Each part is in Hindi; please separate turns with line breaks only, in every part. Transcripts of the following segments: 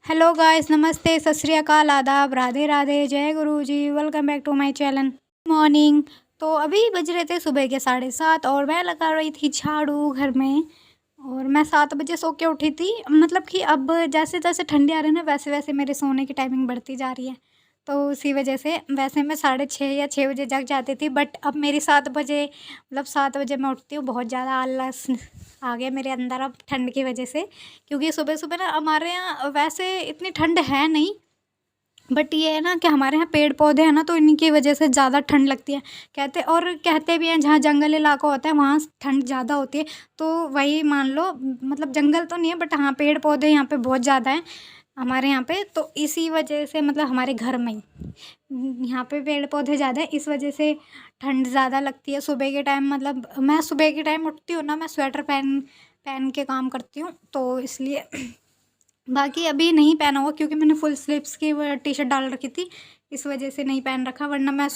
हेलो गाइस, नमस्ते, सत श्री अकाल, आदाब, राधे राधे, जय गुरु जी। Welcome back to my channel. Morning. तो अभी बज रहे थे सुबह के 7:30 और मैं लगा रही थी झाड़ू घर में। और मैं 7 बजे सो के उठी थी। मतलब कि अब जैसे जैसे ठंडी आ रही है ना, वैसे वैसे मेरे सोने की टाइमिंग बढ़ती जा रही है। तो उसी वजह से वैसे मैं 6:30 या 6 बजे जग जाती थी, बट अब मेरी 7 बजे, मतलब 7 बजे मैं उठती हूँ। बहुत ज़्यादा आलस आ गया मेरे अंदर अब ठंड की वजह से। क्योंकि सुबह सुबह ना हमारे यहाँ वैसे इतनी ठंड है नहीं, बट ये है ना कि हमारे यहाँ पेड़ पौधे हैं ना, तो इनकी वजह से ज़्यादा ठंड लगती है। कहते भी हैं जहाँ जंगल इलाका होता है वहाँ ठंड ज़्यादा होती है। तो वही मान लो, मतलब जंगल तो नहीं है, बट हाँ पेड़ पौधे यहाँ पे बहुत ज़्यादा हैं हमारे यहाँ पे। तो इसी वजह से, मतलब हमारे घर में ही यहाँ पे पेड़ पौधे ज़्यादा है, इस वजह से ठंड ज़्यादा लगती है सुबह के टाइम। मतलब मैं सुबह के टाइम उठती हूँ ना, मैं स्वेटर पहन पहन के काम करती हूँ, तो इसलिए बाकी अभी नहीं पहना हुआ क्योंकि मैंने फुल स्लीव्स की वो टी शर्ट डाल रखी थी, इस वजह से नहीं पहन रखा। वरना मैं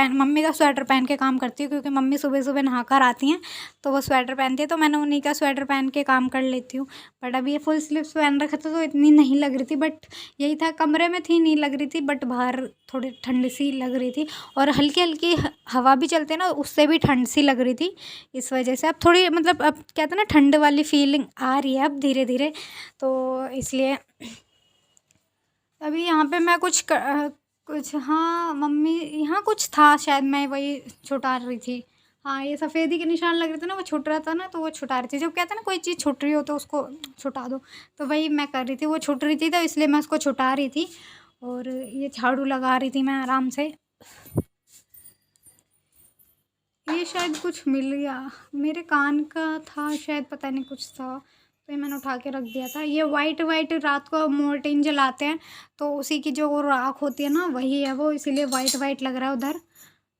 मम्मी का स्वेटर पहन के काम करती हूँ, क्योंकि मम्मी सुबह सुबह नहा कर आती हैं तो वो स्वेटर पहनती है, तो मैंने उन्हीं का स्वेटर पहन के काम कर लेती हूँ। बट अभी ये फुल स्लीव्स पहन रखा था तो इतनी नहीं लग रही थी, बट यही था, कमरे में थी नहीं लग रही थी, बट बाहर थोड़ी ठंड सी लग रही थी। और हल्की हल्की हवा भी चलती है ना, उससे भी ठंड सी लग रही थी। इस वजह से अब थोड़ी, मतलब अब कहते हैं ना, ठंड वाली फीलिंग आ रही है अब धीरे धीरे। तो इसलिए अभी यहाँ पे मैं कुछ, हाँ मम्मी यहाँ कुछ था शायद, मैं वही छुटा रही थी। हाँ, ये सफ़ेदी के निशान लग रहे थे ना, वो छुट रहा था ना, तो वो छुटा रही थी। जब कहते हैं ना कोई चीज़ छुट रही हो तो उसको छुटा दो, तो वही मैं कर रही थी। वो छुट रही थी तो इसलिए मैं उसको छुटा रही थी, और ये झाड़ू लगा रही थी मैं आराम से। ये शायद कुछ मिल गया, मेरे कान का था शायद, पता नहीं कुछ था, तो ये मैंने उठा के रख दिया था। ये वाइट वाइट रात को मोर्टिन जलाते हैं, तो उसी की जो वो राख होती है ना, वही है वो, इसीलिए वाइट वाइट लग रहा है उधर।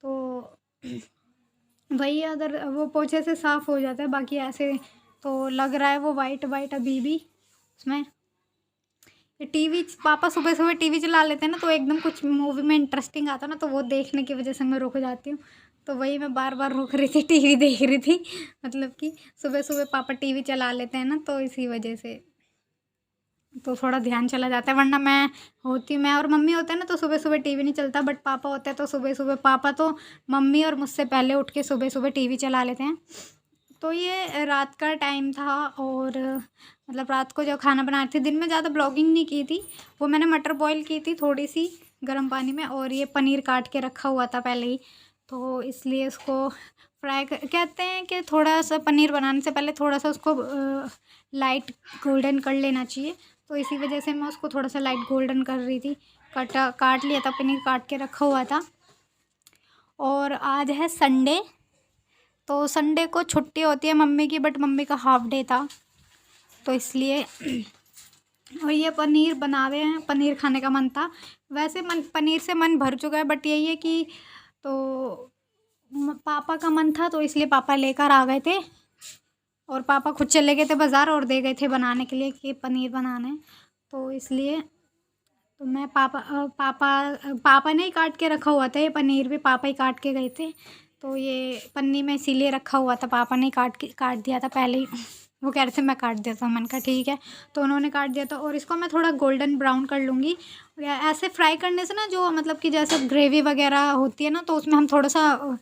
तो वही है उधर, वो पोछे से साफ़ हो जाता है, बाकी ऐसे तो लग रहा है वो वाइट वाइट अभी भी उसमें। ये टीवी, पापा सुबह सुबह टीवी चला लेते हैं ना, तो एकदम कुछ मूवी में इंटरेस्टिंग आता है ना, तो वो देखने की वजह से मैं रुक जाती हूँ। तो वही मैं बार बार रुक रही थी, टीवी देख रही थी। मतलब कि सुबह सुबह पापा टीवी चला लेते हैं ना, तो इसी वजह से तो थोड़ा ध्यान चला जाता है। वरना मैं और मम्मी होते हैं ना, तो सुबह सुबह टीवी नहीं चलता, बट पापा होते हैं तो सुबह सुबह पापा तो मम्मी और मुझसे पहले उठ के सुबह सुबह टीवी चला लेते हैं। तो ये रात का टाइम था, और मतलब रात को जो खाना बना रही थी, दिन में ज़्यादा ब्लॉगिंग नहीं की थी। वो मैंने मटर बॉईल की थी थोड़ी सी गर्म पानी में, और ये पनीर काट के रखा हुआ था पहले ही, तो इसलिए उसको कहते हैं कि थोड़ा सा पनीर बनाने से पहले थोड़ा सा उसको लाइट गोल्डन कर लेना चाहिए। तो इसी वजह से मैं उसको थोड़ा सा लाइट गोल्डन कर रही थी। काट लिया था, पनीर काट के रखा हुआ था। और आज है संडे, तो संडे को छुट्टी होती है मम्मी की, बट मम्मी का हाफ डे था, तो इसलिए और ये पनीर बना रहे हैं, पनीर खाने का मन था। वैसे पनीर से मन भर चुका है, बट यही है कि तो पापा का मन था, तो इसलिए पापा लेकर आ गए थे। और पापा खुद चले गए थे बाज़ार और दे गए थे बनाने के लिए कि पनीर बनाना है, तो इसलिए तो मैं पापा ने ही काट के रखा हुआ था। ये पनीर भी पापा ही काट के गए थे, तो ये पन्नी में इसीलिए रखा हुआ था, पापा ने काट दिया था पहले ही। वो कह रहे थे मैं काट देता हूँ, मैंने कहा ठीक है, तो उन्होंने काट दिया था। और इसको मैं थोड़ा गोल्डन ब्राउन कर लूँगी। ऐसे फ्राई करने से ना, जो मतलब कि जैसे ग्रेवी वगैरह होती है ना, तो उसमें हम थोड़ा सा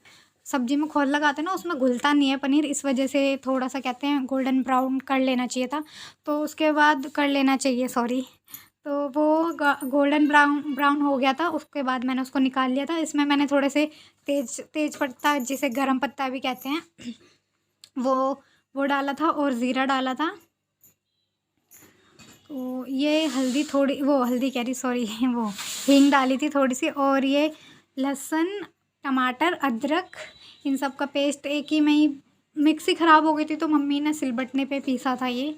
सब्जी में खोल लगाते हैं ना, उसमें घुलता नहीं है पनीर, इस वजह से थोड़ा सा कहते हैं गोल्डन ब्राउन कर लेना चाहिए था, तो उसके बाद कर लेना चाहिए, सॉरी। तो वो गोल्डन ब्राउन ब्राउन हो गया था, उसके बाद मैंने उसको निकाल लिया था। इसमें मैंने थोड़े से तेज पत्ता, जिसे गरम पत्ता भी कहते हैं, वो वो डाला था, और ज़ीरा डाला था। तो ये हल्दी कह रही, सॉरी, वो हींग डाली थी थोड़ी सी, और ये लहसुन, टमाटर, अदरक, इन सब का पेस्ट एक ही में ही। मिक्सी ख़राब हो गई थी, तो मम्मी ने सिलबट्टे पे पीसा था ये।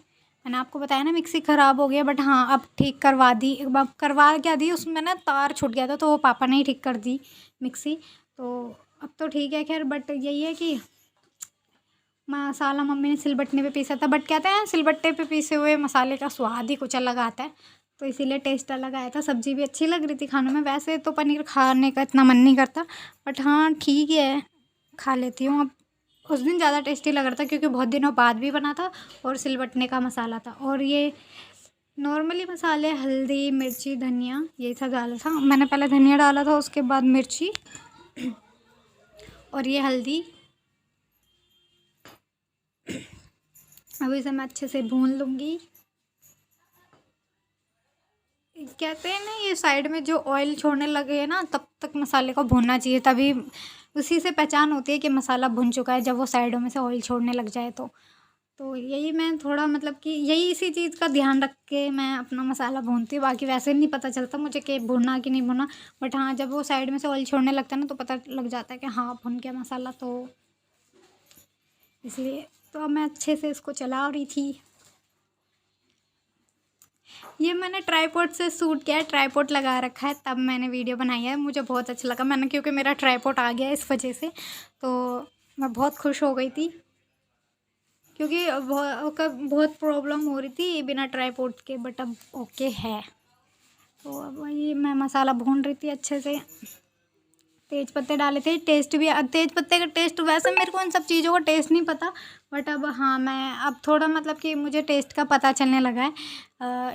मैंने आपको बताया ना मिक्सी ख़राब हो गया, बट हाँ अब ठीक करवा दी। अब करवा क्या दी, उसमें ना तार छूट गया था, तो वो पापा ने ही ठीक कर दी मिक्सी। तो अब तो ठीक है खैर, बट यही है कि मसाला मम्मी ने सिलबट्टे पे पीसा था, बट कहते हैं सिलबट्टे पे पीसे हुए मसाले का स्वाद ही कुछ अलग आता है, तो इसीलिए टेस्ट अलग आया था। सब्ज़ी भी अच्छी लग रही थी खाने में। वैसे तो पनीर खाने का इतना मन नहीं करता, बट हाँ ठीक है, खा लेती हूँ अब। उस दिन ज़्यादा टेस्टी लग रहा था क्योंकि बहुत दिनों बाद भी बना था, और सिलबट्टे का मसाला था। और ये नॉर्मली मसाले हल्दी, मिर्ची, धनिया यही सब डाला था। मैंने पहले धनिया डाला था, उसके बाद मिर्ची और ये हल्दी। अब इसे मैं अच्छे से भून लूँगी। कहते हैं ना, ये साइड में जो ऑयल छोड़ने लगे है ना, तब तक मसाले को भूनना चाहिए, तभी उसी से पहचान होती है कि मसाला भुन चुका है, जब वो साइडों में से ऑयल छोड़ने लग जाए तो यही मैं थोड़ा मतलब कि यही इसी चीज़ का ध्यान रख के मैं अपना मसाला भूनती हूँ। बाकी वैसे नहीं पता चलता मुझे कि भुना कि नहीं भुना, बट हाँ, जब वो साइड में से ऑयल छोड़ने लगता है ना, तो पता लग जाता है कि हाँ भुन गया मसाला। तो इसलिए तो अब मैं अच्छे से इसको चला रही थी। ये मैंने ट्राईपॉड से शूट किया है, ट्राईपॉड लगा रखा है, तब मैंने वीडियो बनाई है। मुझे बहुत अच्छा लगा, मैंने क्योंकि मेरा ट्राईपॉड आ गया इस वजह से, तो मैं बहुत खुश हो गई थी, क्योंकि बहुत प्रॉब्लम हो रही थी बिना ट्राईपॉड के, बट अब ओके है। तो अब वही मैं मसाला भून रही थी अच्छे से। तेज पत्ते डाले थे, टेस्ट भी तेज पत्ते का टेस्ट, वैसे मेरे को इन सब चीज़ों का टेस्ट नहीं पता, बट अब हाँ, मैं अब थोड़ा मतलब कि मुझे टेस्ट का पता चलने लगा है।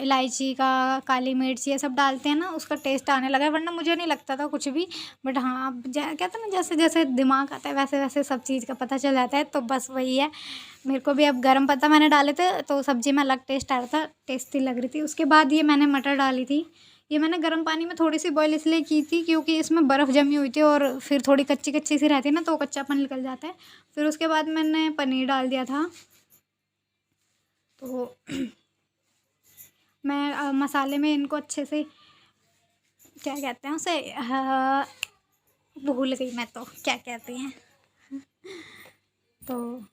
इलायची का, काली मिर्च, ये सब डालते हैं ना, उसका टेस्ट आने लगा है, वरना मुझे नहीं लगता था कुछ भी। बट हाँ, अब कहते हैं ना, जैसे जैसे दिमाग आता है वैसे वैसे सब चीज़ का पता चल जाता है। तो बस वही है, मेरे को भी अब गरम पत्ता मैंने डाले थे, तो सब्ज़ी में अलग टेस्ट आ रहा था, टेस्टी लग रही थी। उसके बाद ये मैंने मटर डाली थी। ये मैंने गर्म पानी में थोड़ी सी बॉईल इसलिए की थी, क्योंकि इसमें बर्फ़ जमी हुई थी और फिर थोड़ी कच्ची कच्ची सी रहती है ना, तो कच्चापन निकल जाता है। फिर उसके बाद मैंने पनीर डाल दिया था। तो मैं मसाले में इनको अच्छे से, क्या कहते हैं उसे, भूल गई मैं तो क्या कहते हैं, तो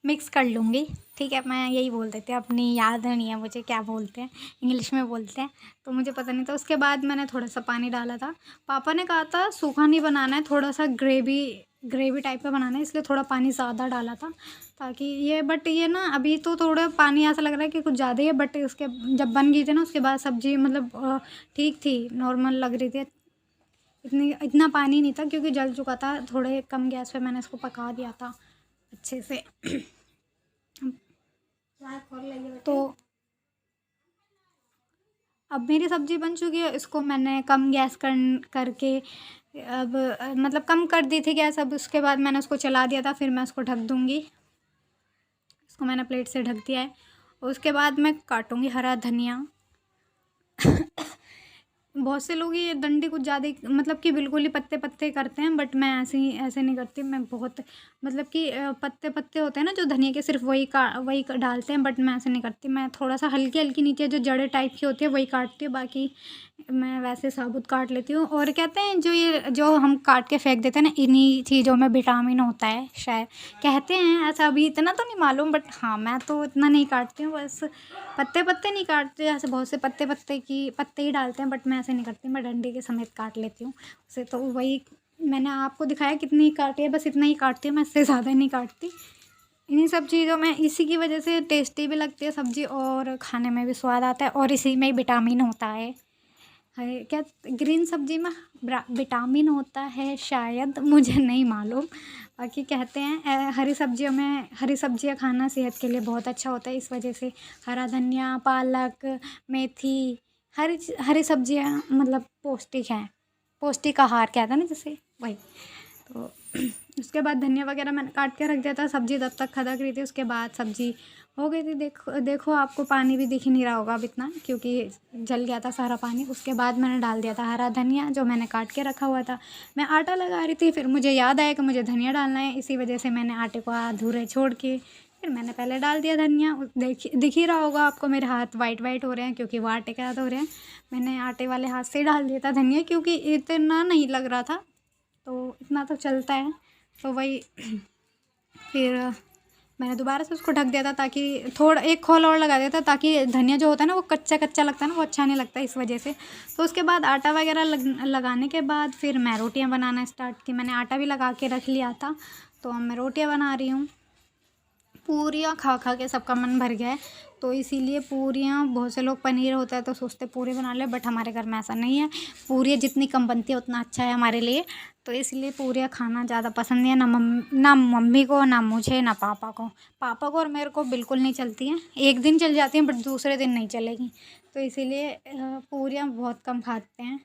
मिक्स कर लूँगी। ठीक है, मैं यही बोल देती हूँ, अपनी याद नहीं है मुझे क्या बोलते हैं, इंग्लिश में बोलते हैं, तो मुझे पता नहीं था। उसके बाद मैंने थोड़ा सा पानी डाला था। पापा ने कहा था सूखा नहीं बनाना है, थोड़ा सा ग्रेवी ग्रेवी टाइप का बनाना है, इसलिए थोड़ा पानी ज़्यादा डाला था, ताकि ये, बट ये ना अभी तो थोड़ा पानी ऐसा लग रहा है कि कुछ ज़्यादा ही है, बट उसके जब बन गई थी ना, उसके बाद सब्ज़ी मतलब ठीक थी, नॉर्मल लग रही थी। इतना पानी नहीं था, क्योंकि जल चुका था, थोड़े कम गैस पे मैंने इसको पका दिया था अच्छे से। तो अब मेरी सब्ज़ी बन चुकी है, इसको मैंने कम गैस करके अब मतलब कम कर दी थी गैस। अब उसके बाद मैंने उसको चला दिया था, फिर मैं उसको ढक दूँगी। इसको मैंने प्लेट से ढक दिया है। उसके बाद मैं काटूँगी हरा धनिया। बहुत से लोग ये डंडी कुछ ज़्यादा मतलब कि बिल्कुल ही पत्ते पत्ते करते हैं, बट मैं ऐसे नहीं करती। मैं बहुत मतलब कि पत्ते पत्ते होते हैं ना जो धनिया के, सिर्फ वही डालते हैं, बट मैं ऐसे नहीं करती। मैं थोड़ा सा हल्की हल्की नीचे जो जड़ें टाइप की होती है वही काटती हूँ, बाकी मैं वैसे साबुत काट लेती हूँ। और कहते हैं जो हम काट के फेंक देते हैं ना, इन्हीं चीज़ों में विटामिन होता है शायद, कहते हैं ऐसा। अभी इतना तो नहीं मालूम, बट हाँ, मैं तो इतना नहीं काटती हूँ, बस पत्ते पत्ते नहीं काटते। ऐसे बहुत से पत्ते ही डालते हैं, बट मैं ऐसे नहीं करती, मैं डंडी के समेत काट लेती हूँ उसे। तो वही मैंने आपको दिखाया कितनी काटी है, बस इतना ही काटती हूँ मैं, इससे ज़्यादा नहीं काटती। इन्हीं सब चीज़ों में, इसी की वजह से टेस्टी भी लगती है सब्ज़ी, और खाने में भी स्वाद आता है, और इसी में ही विटामिन होता है। क्या ग्रीन सब्जी में विटामिन होता है शायद, मुझे नहीं मालूम। बाकी कहते हैं हरी सब्जियां खाना सेहत के लिए बहुत अच्छा होता है, इस वजह से हरा धनिया, पालक, मेथी, हरी सब्जियां मतलब पौष्टिक हैं। पौष्टिक आहार कहते हैं ना जैसे, वही। तो उसके बाद धनिया वगैरह मैंने काट के रख दिया था। सब्ज़ी तब तक खदक रही थी, उसके बाद सब्ज़ी हो गई थी। देखो आपको पानी भी दिख ही नहीं रहा होगा अब इतना, क्योंकि जल गया था सारा पानी। उसके बाद मैंने डाल दिया था हरा धनिया जो मैंने काट के रखा हुआ था। मैं आटा लगा रही थी, फिर मुझे याद आया कि मुझे धनिया डालना है, इसी वजह से मैंने आटे को अधूरे छोड़ के फिर मैंने पहले डाल दिया धनिया। दिख ही रहा होगा आपको, मेरे हाथ वाइट वाइट हो रहे हैं क्योंकि वो आटे के हाथ हो रहे हैं। मैंने आटे वाले हाथ से डाल दिया था धनिया, क्योंकि इतना नहीं लग रहा था, तो इतना तो चलता है। तो वही फिर मैंने दोबारा से उसको ढक दिया था, ताकि थोड़ा एक खोल और लगा दिया था, ताकि धनिया जो होता है ना वो कच्चा कच्चा लगता है ना, वो अच्छा नहीं लगता इस वजह से। तो उसके बाद आटा वगैरह लगाने के बाद फिर मैं रोटियां बनाना स्टार्ट की। मैंने आटा भी लगा के रख लिया था, तो अब मैं रोटियां बना रही हूँ। पूरियाँ खा खा के सबका मन भर गया है, तो इसीलिए पूरियाँ, बहुत से लोग पनीर होता है तो सोचते पूरी बना ले, बट हमारे घर में ऐसा नहीं है। पूरियाँ जितनी कम बनती है उतना अच्छा है हमारे लिए, तो इसलिए पूरियाँ खाना ज़्यादा पसंद नहीं है, ना मम्मी को, ना मुझे, ना पापा को। पापा को और मेरे को बिल्कुल नहीं चलती हैं, एक दिन चल जाती हैं बट दूसरे दिन नहीं चलेगी, तो इसीलिए पूरियाँ बहुत कम खाते हैं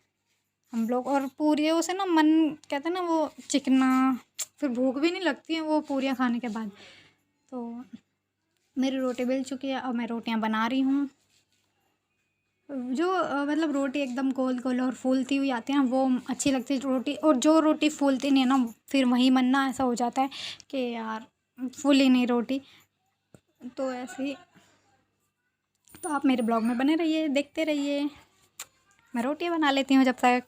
हम लोग। और पूरियों से ना मन, कहते हैं ना वो चिकना, फिर भूख भी नहीं लगती है वो पूरियाँ खाने के बाद। तो मेरी रोटी बेल चुकी है, अब मैं रोटियां बना रही हूँ। जो मतलब रोटी एकदम गोल गोल और फूलती हुई आती है ना, वो अच्छी लगती है रोटी। और जो रोटी फूलती नहीं है ना, फिर वही मन ना ऐसा हो जाता है कि यार फूली नहीं रोटी, तो ऐसे ही। तो आप मेरे ब्लॉग में बने रहिए, देखते रहिए, मैं रोटियां बना लेती हूँ जब तक।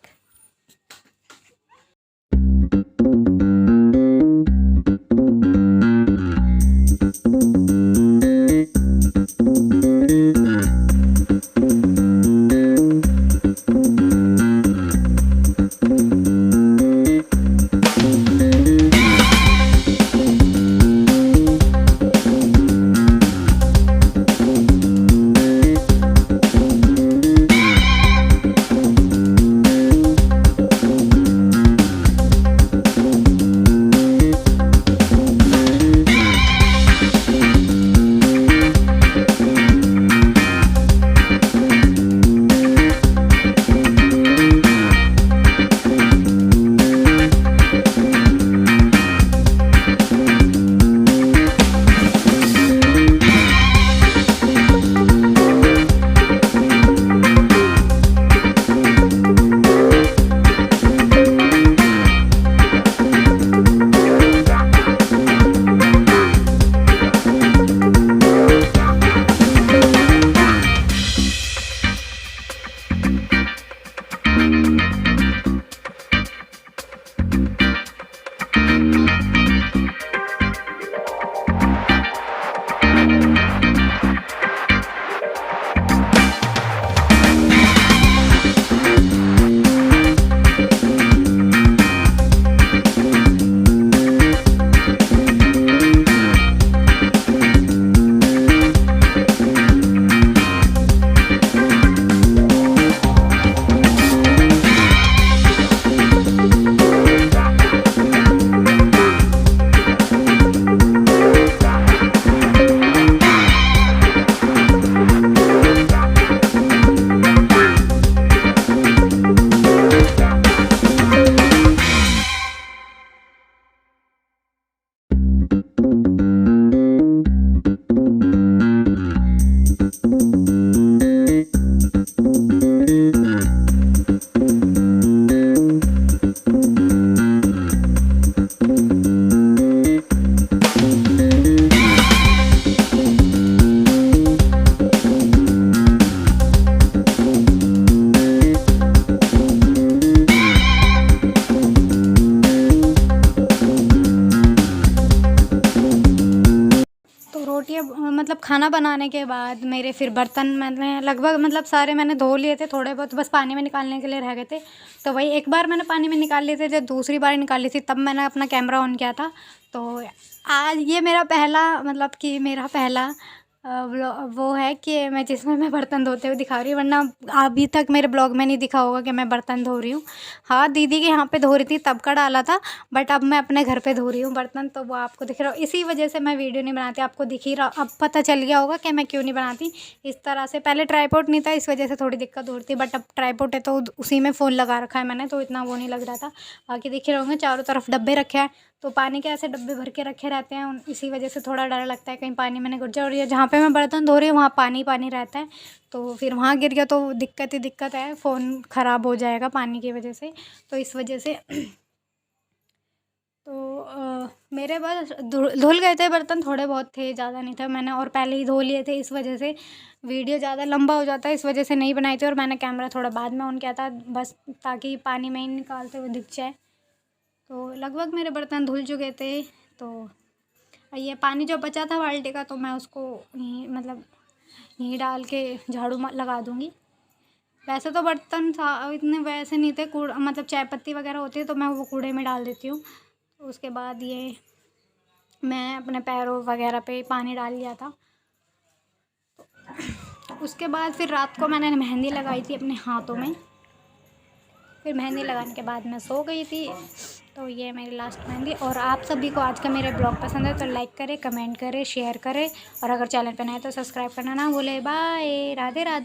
मतलब खाना बनाने के बाद मेरे फिर बर्तन मैंने लगभग मतलब सारे मैंने धो लिए थे, थोड़े बहुत बस पानी में निकालने के लिए रह गए थे। तो वही एक बार मैंने पानी में निकाल लिए थे, जब दूसरी बार निकाली थी तब मैंने अपना कैमरा ऑन किया था। तो आज ये मेरा पहला मतलब कि मेरा पहला वो है कि मैं जिसमें मैं बर्तन धोते हुए दिखा रही हूँ, वरना अभी तक मेरे ब्लॉग में नहीं दिखा होगा कि मैं बर्तन धो रही हूँ। हाँ, दीदी के यहाँ पे धो रही थी तब का डाला था, बट अब मैं अपने घर पे धो रही हूँ बर्तन, तो वो आपको दिख रहा हो। इसी वजह से मैं वीडियो नहीं बनाती, आपको दिख ही रहा, अब पता चल गया होगा कि मैं क्यों नहीं बनाती इस तरह से। पहले ट्राइपॉड नहीं था, इस वजह से थोड़ी दिक्कत हो रही थी, बट अब ट्राइपॉड है तो उसी में फ़ोन लगा रखा है मैंने, तो इतना वो नहीं लग रहा था। बाकी दिख रहे होंगे चारों तरफ डब्बे रखे हैं, तो पानी के ऐसे डब्बे भर के रखे रहते हैं, इसी वजह से थोड़ा डर लगता है कहीं पानी में नहीं गिर जाए। और ये जहाँ पे मैं बर्तन धो रही हूँ वहाँ पानी पानी रहता है, तो फिर वहाँ गिर गया तो दिक्कत ही दिक्कत है, फ़ोन ख़राब हो जाएगा पानी की वजह से, तो इस वजह से तो मेरे बस धुल गए थे बर्तन, थोड़े बहुत थे, ज़्यादा नहीं था मैंने, और पहले ही धो लिए थे, इस वजह से वीडियो ज़्यादा लंबा हो जाता है, इस वजह से नहीं बनाई थी। और मैंने कैमरा थोड़ा बाद में ऑन किया था, बस ताकि पानी में ही निकालते हुए दिख जाए। तो लगभग मेरे बर्तन धुल चुके थे, तो ये पानी जो बचा था बाल्टी का, तो मैं उसको यहीं मतलब यहीं डाल के झाड़ू लगा दूँगी। वैसे तो बर्तन इतने वैसे नहीं थे, कूड़ा मतलब चाय पत्ती वगैरह होती है तो मैं वो कूड़े में डाल देती हूँ। तो उसके बाद ये मैं अपने पैरों वगैरह पे पानी डाल लिया था। उसके बाद फिर रात को मैंने मेहंदी लगाई थी अपने हाथों में। फिर मेहंदी लगाने के बाद मैं सो गई थी। तो ये मेरी लास्ट मेहंदी। और आप सभी को आज का मेरा ब्लॉग पसंद है तो लाइक करें, कमेंट करें, शेयर करें और अगर चैनल पर नए तो सब्सक्राइब करना ना भूलें। बाय, राधे राधे।